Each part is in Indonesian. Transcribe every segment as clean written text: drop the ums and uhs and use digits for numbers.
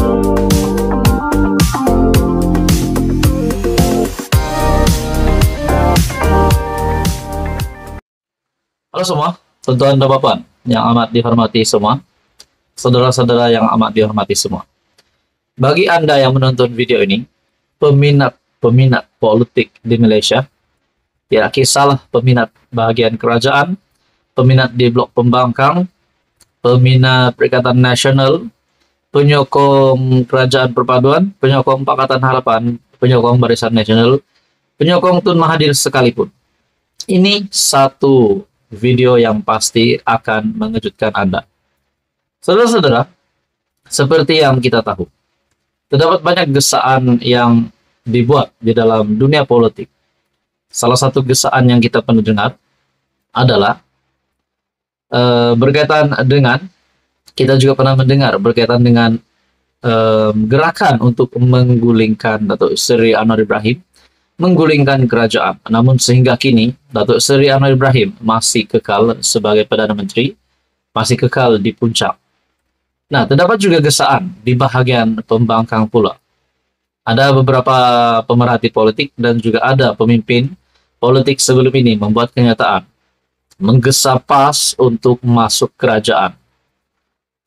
Halo semua, tuan-tuan dan bapak yang amat dihormati semua, saudara-saudara yang amat dihormati semua. Bagi Anda yang menonton video ini, peminat politik di Malaysia, tidak kisahlah peminat bahagian kerajaan, peminat di blok pembangkang, peminat Perikatan Nasional, penyokong Kerajaan Perpaduan, penyokong Pakatan Harapan, penyokong Barisan Nasional, penyokong Tun Mahathir sekalipun. Ini satu video yang pasti akan mengejutkan Anda. Saudara-saudara, seperti yang kita tahu, terdapat banyak gesaan yang dibuat di dalam dunia politik. Salah satu gesaan yang kita pernah dengar adalah berkaitan dengan, kita juga pernah mendengar berkaitan dengan gerakan untuk menggulingkan Datuk Seri Anwar Ibrahim, menggulingkan kerajaan. Namun sehingga kini Datuk Seri Anwar Ibrahim masih kekal sebagai Perdana Menteri, masih kekal di puncak. Nah, terdapat juga gesaan di bahagian pembangkang pula. Ada beberapa pemerhati politik dan juga ada pemimpin politik sebelum ini membuat kenyataan menggesa PAS untuk masuk kerajaan.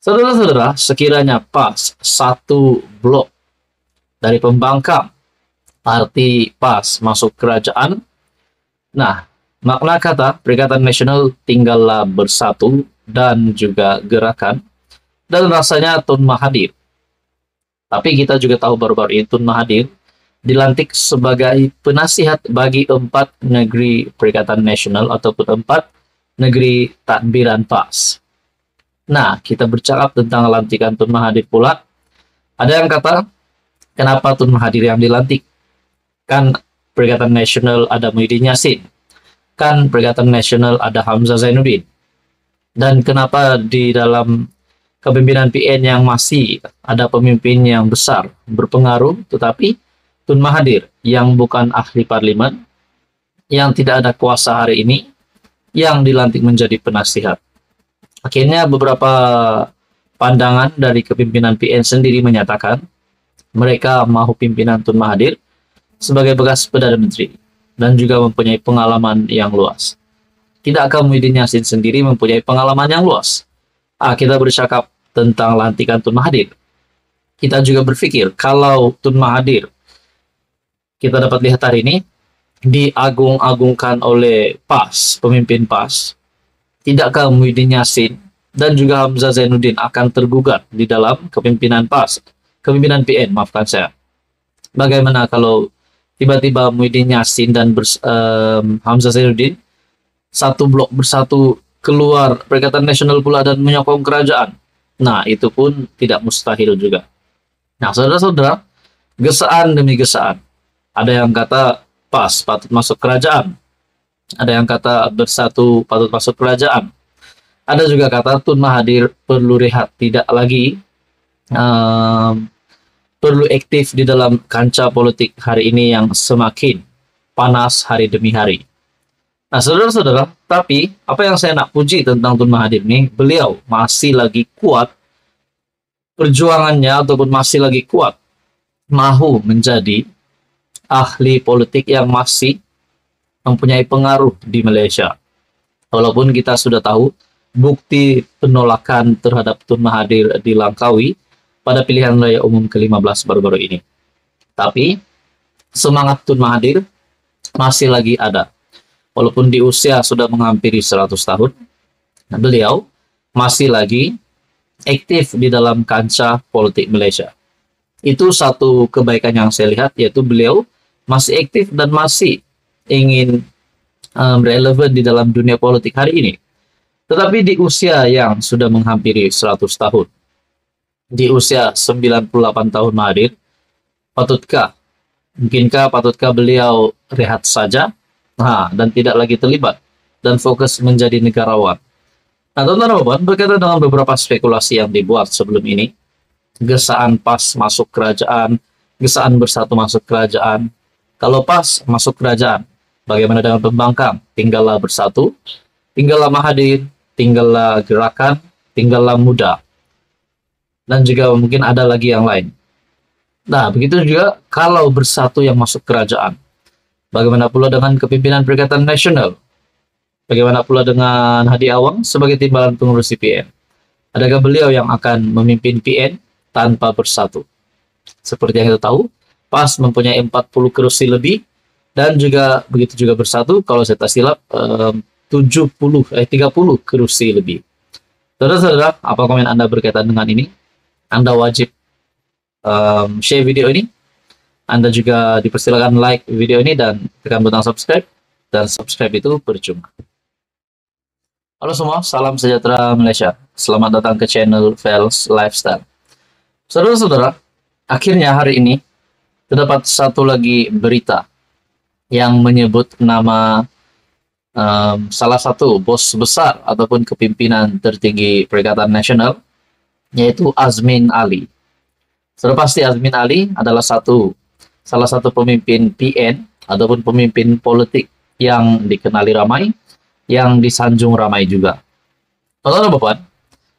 Saudara-saudara, sekiranya PAS satu blok dari pembangkang arti PAS masuk kerajaan, nah, makna kata Perikatan Nasional tinggallah bersatu dan juga gerakan, dan rasanya Tun Mahathir. Tapi kita juga tahu baru-baru ini Tun Mahathir dilantik sebagai penasihat bagi 4 negeri Perikatan Nasional ataupun 4 negeri tadbiran PAS. Nah, kita bercakap tentang lantikan Tun Mahathir pula. Ada yang kata, kenapa Tun Mahathir yang dilantik? Kan Perikatan Nasional ada Muhyiddin Yassin, kan Perikatan Nasional ada Hamzah Zainuddin, dan kenapa di dalam kepemimpinan PN yang masih ada pemimpin yang besar berpengaruh, tetapi Tun Mahathir yang bukan ahli parlimen, yang tidak ada kuasa hari ini, yang dilantik menjadi penasihat. Akhirnya beberapa pandangan dari kepimpinan PN sendiri menyatakan mereka mahu pimpinan Tun Mahathir sebagai bekas Perdana Menteri dan juga mempunyai pengalaman yang luas. Tidakkah Muhyiddin Yassin sendiri mempunyai pengalaman yang luas? Kita bercakap tentang lantikan Tun Mahathir. Kita juga berpikir kalau Tun Mahathir kita dapat lihat hari ini diagung-agungkan oleh PAS, pemimpin PAS, tidakkah Muhyiddin Yassin dan juga Hamzah Zainuddin akan tergugat di dalam kepimpinan PAS, kepimpinan PN, maafkan saya. Bagaimana kalau tiba-tiba Muhyiddin Yassin dan Hamzah Zainuddin satu blok bersatu keluar Perikatan Nasional pula dan menyokong kerajaan? Nah, itu pun tidak mustahil juga. Nah, saudara-saudara, gesaan demi gesaan. Ada yang kata PAS patut masuk kerajaan. Ada yang kata bersatu patut masuk kerajaan. Ada juga kata Tun Mahathir perlu rehat, tidak lagi perlu aktif di dalam kancah politik hari ini yang semakin panas hari demi hari. Nah, saudara-saudara, tapi apa yang saya nak puji tentang Tun Mahathir ini, beliau masih lagi kuat perjuangannya ataupun masih lagi kuat mahu menjadi ahli politik yang masih mempunyai pengaruh di Malaysia. Walaupun kita sudah tahu bukti penolakan terhadap Tun Mahathir di Langkawi pada pilihan raya umum ke-15 baru-baru ini. Tapi semangat Tun Mahathir masih lagi ada. Walaupun di usia sudah menghampiri 100 tahun, beliau masih lagi aktif di dalam kancah politik Malaysia. Itu satu kebaikan yang saya lihat, yaitu beliau masih aktif dan masih ingin relevan di dalam dunia politik hari ini. Tetapi di usia yang sudah menghampiri 100 tahun, di usia 98 tahun Mahathir, patutkah beliau rehat saja dan tidak lagi terlibat dan fokus menjadi negarawan? Nah, teman-teman, berkaitan dengan beberapa spekulasi yang dibuat sebelum ini, gesaan PAS masuk kerajaan, gesaan bersatu masuk kerajaan. Kalau PAS masuk kerajaan, bagaimana dengan pembangkang? Tinggallah bersatu, tinggallah Mahathir, tinggallah gerakan, tinggallah muda. dan juga mungkin ada lagi yang lain. Nah, begitu juga kalau bersatu yang masuk kerajaan. Bagaimana pula dengan kepimpinan Perikatan Nasional? Bagaimana pula dengan Hadi Awang sebagai timbalan pengurus CPN? Adakah beliau yang akan memimpin PN tanpa bersatu? Seperti yang kita tahu, PAS mempunyai 40 kursi lebih, dan juga begitu juga bersatu, kalau saya tak silap, 30 kursi lebih. Saudara-saudara, apa komen Anda berkaitan dengan ini? Anda wajib share video ini. Anda juga dipersilakan like video ini dan tekan butang subscribe. Dan subscribe itu percuma. Halo semua, salam sejahtera Malaysia. Selamat datang ke channel Fels Lifestyle. Saudara-saudara, akhirnya hari ini terdapat satu lagi berita yang menyebut nama salah satu bos besar ataupun kepimpinan tertinggi Perikatan Nasional, yaitu Azmin Ali. Sudah pasti Azmin Ali adalah salah satu pemimpin PN ataupun pemimpin politik yang dikenali ramai, yang disanjung ramai juga. Teman-teman,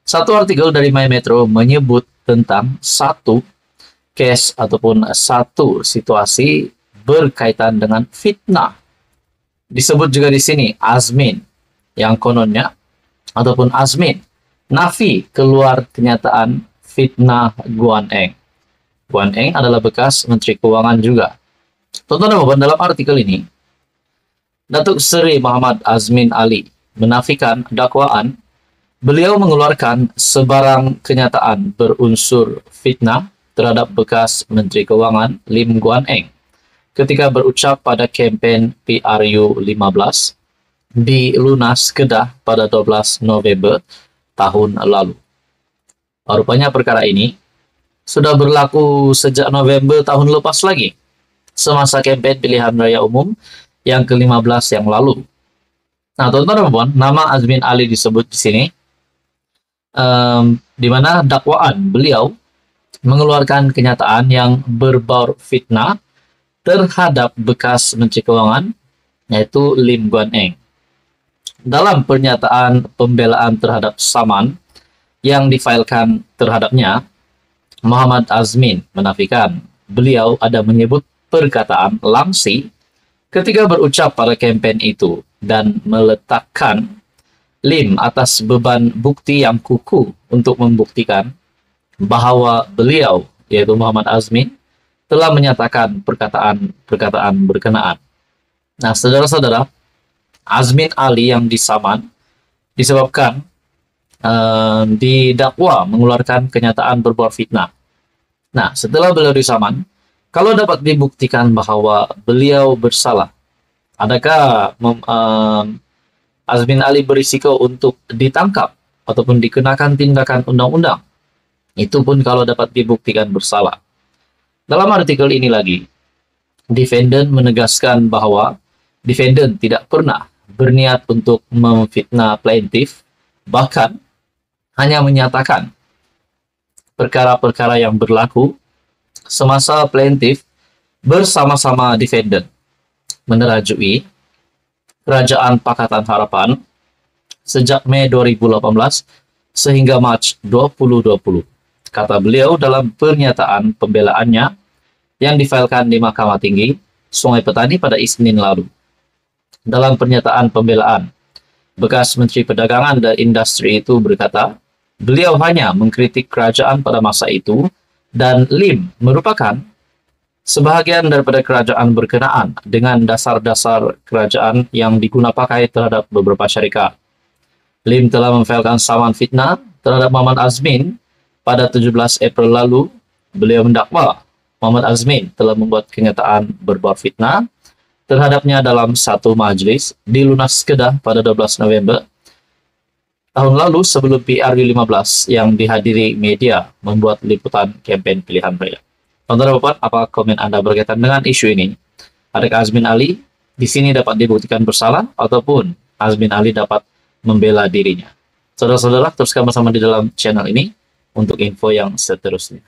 satu artikel dari My Metro menyebut tentang satu case ataupun satu situasi berkaitan dengan fitnah. Disebut juga di sini Azmin, yang kononnya ataupun Azmin nafi keluar kenyataan fitnah Guan Eng. Guan Eng adalah bekas Menteri Keuangan juga. Teman-teman, dalam artikel ini, Datuk Seri Muhammad Azmin Ali menafikan dakwaan beliau mengeluarkan sebarang kenyataan berunsur fitnah terhadap bekas Menteri Keuangan Lim Guan Eng ketika berucap pada kempen PRU 15 di Lunas Kedah pada 12 November tahun lalu. Rupanya perkara ini sudah berlaku sejak November tahun lepas lagi, semasa kempen pilihan raya umum yang ke-15 yang lalu. Nah, teman-teman, nama Azmin Ali disebut di sini, di mana dakwaan beliau mengeluarkan kenyataan yang berbau fitnah terhadap bekas Menteri Keuangan, yaitu Lim Guan Eng. Dalam pernyataan pembelaan terhadap Saman yang difailkan terhadapnya, Muhammad Azmin menafikan beliau ada menyebut perkataan Lamsi ketika berucap pada kempen itu dan meletakkan Lim atas beban bukti yang kukuh untuk membuktikan bahwa beliau, yaitu Muhammad Azmin, telah menyatakan perkataan berkenaan. Nah, saudara-saudara, Azmin Ali yang disaman disebabkan didakwa mengeluarkan kenyataan berbau fitnah. Nah, setelah beliau disaman, kalau dapat dibuktikan bahwa beliau bersalah, adakah Azmin Ali berisiko untuk ditangkap ataupun dikenakan tindakan undang-undang? Itu pun kalau dapat dibuktikan bersalah. Dalam artikel ini lagi, defendant menegaskan bahwa defendant tidak pernah berniat untuk memfitnah plaintiff, bahkan hanya menyatakan perkara-perkara yang berlaku semasa plaintiff bersama-sama defendant menerajui Kerajaan Pakatan Harapan sejak Mei 2018 sehingga Mac 2020. Kata beliau dalam pernyataan pembelaannya yang difailkan di Mahkamah Tinggi Sungai Petani pada Isnin lalu. Dalam pernyataan pembelaan, bekas Menteri Perdagangan dan Industri itu berkata, beliau hanya mengkritik kerajaan pada masa itu dan Lim merupakan sebahagian daripada kerajaan berkenaan dengan dasar-dasar kerajaan yang digunakan pakai terhadap beberapa syarikat. Lim telah memfailkan saman fitnah terhadap Muhammad Azmin pada 17 April lalu. Beliau mendakwa Muhammad Azmin telah membuat kenyataan berbau fitnah terhadapnya dalam satu majlis di Lunas Kedah pada 12 November tahun lalu sebelum PRU 15 yang dihadiri media membuat liputan kempen pilihan raya. Teman-teman, apa komen Anda berkaitan dengan isu ini? Adakah Azmin Ali di sini dapat dibuktikan bersalah ataupun Azmin Ali dapat membela dirinya? Saudara-saudara, teruskan bersama di dalam channel ini untuk info yang seterusnya.